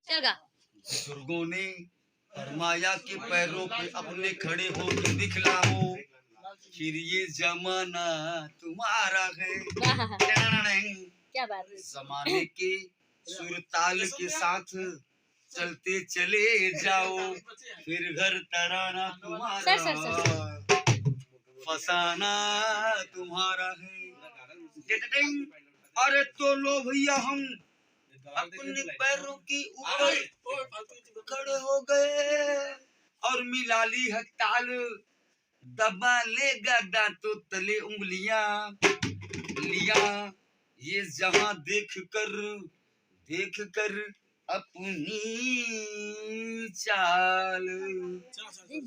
चल गा। बुजुर्गों ने फरमाया कि पैरों पे अपने खड़े हो के दिखलाओ, फिर ये जमाना तुम्हारा है। क्या बात है। जमाने के सुर ताल के साथ चलते चले जाओ, फिर घर तराना तुम्हारा, फसाना तुम्हारा है। अरे तो लो भैया हम अपने पैरों के ऊपर खड़े हो गए और मिला ली है ताल, दबा लेगा दांतों तले उंगलियां लिया, ये जहां देख कर अपनी चाल।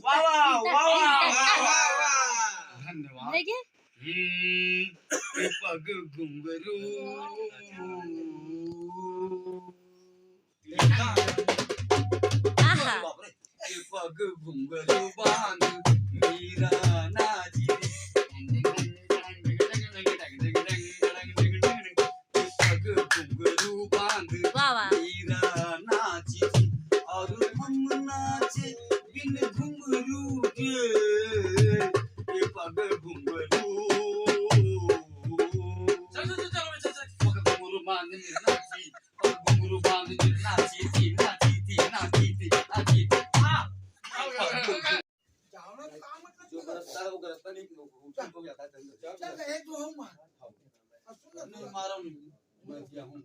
वाह वाह वाह वाह, धन्यवाद। पग घुंघरू पग घुंघरू बांध मीरा नाची, पग घुंघरू बांध मीरा नाची, और हम नाचे बिन घुंघरू के, ये पग घुंघरू बांध मीरा नाची, पग घुंघरू बांध मीरा नाची थी, नाची थी, नाची थी, नाची थी। जो बरसता है वो गरजता नहीं, हो जाता है। चल एक दो हूं नहीं मारा हूं, मैं किया हूं,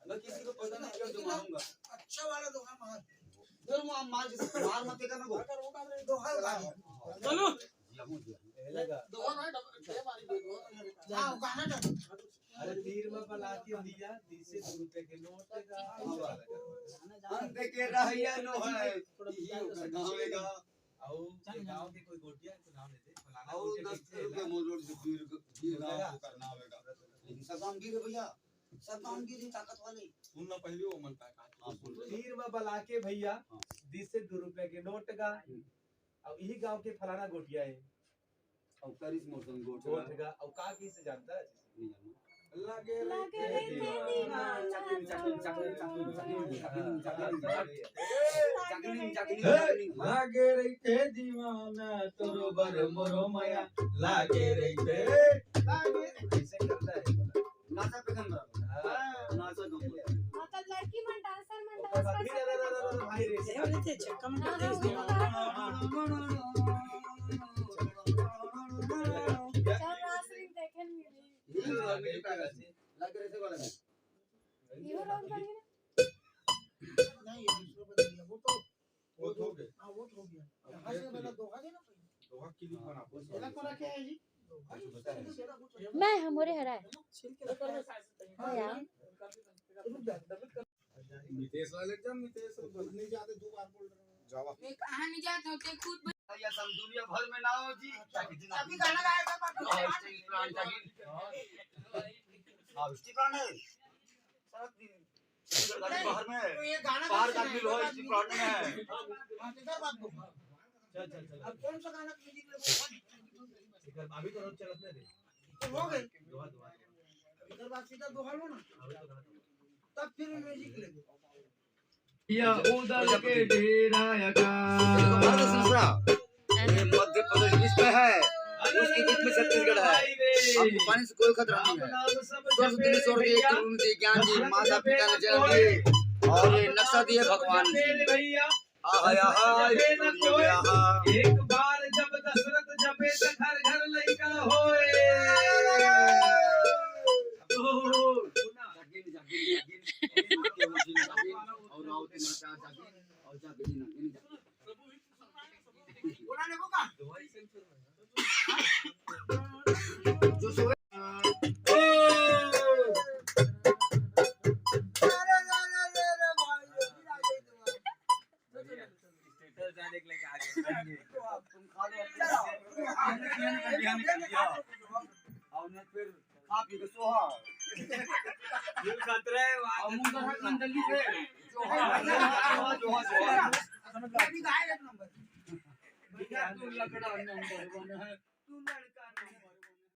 मैं किसी को पता नहीं क्यों जो मारूंगा। अच्छा वाला दोहा मार दो, मार मत करना को दोहा चलो दोहा ना हां गाना डाल। अरे तीर में बला के दिया 20 रुपए के नोट का अंत के रहिया नो है गावेगा आओ गांव के कोई गोटिया को नाम लेते फलाना आओ 10 रुपए मोल से फिर गांव को करना होगा। लेकिन सब काम गिरे भैया, सब काम गिरे ताकत वाले सुनना पहले वो मन का तीर में बला के भैया 20 रुपए के नोट का, अब यही गांव के फलाना गोटिया है और करिस मौसम गोट का और का की से जानता है लगे लागे रहिते दीवाना तोरो बर मोरो माया लागे रहिते लागे ऐसे करता है नाचा पे गंदा नाचा दो मतलब लड़की मन डांसर भाई रे से बोलते छक्का मन डांस चल रासलिंग देखन मिली लगे रहे वाला है ये लोग करेंगे नहीं ये दूसरे को दिया वो हो गए हां वो हो गया यहां से वाला दोहा देना दोहा क्लिक बना पहला करा क्या है जी मैं हमारे हरा है हां यार नितेश वाले जब नितेश नहीं जाते दो बार बोल रहे हैं जावा मैं कहां नहीं जाता हूं ते खुद या सब दुनिया भर में ना हो जी अभी गाना गाया था स्टील प्लांट जागी हां स्टील प्लांट है साथ दिन बाहर में तो ये गाना बाहर का मिल हो स्टील प्लांट में है। किधर बात दो चल अब कौन सा गाना म्यूजिक ले इधर अभी तो रोज चलत नहीं रे तो हो गए दोहा दोहा इधर बात सीधा दोहा लो ना तब फिर म्यूजिक ले या उधर के डेरा का ये मध्य प्रदेश में है, उसके बीच में छत्तीसगढ़ है। आपको पानी से कोई खतरा नहीं है। स्वर्ग दिए गुरु दिए ज्ञान दिए माता पिता ने जन्म दिए और ये नक्शा दिए भगवान जी। एक बार जब दशरथ जबे त घर घर लइका होए और रावते नाचा जागिन और जागिन बोलाने को का जो सोए तुम खा लो फिर खा पी के सोहा ये खतरा है और मुंह का हाथ जल्दी से अभी गाय एक नंबर तू लकड़ा है तू लड़का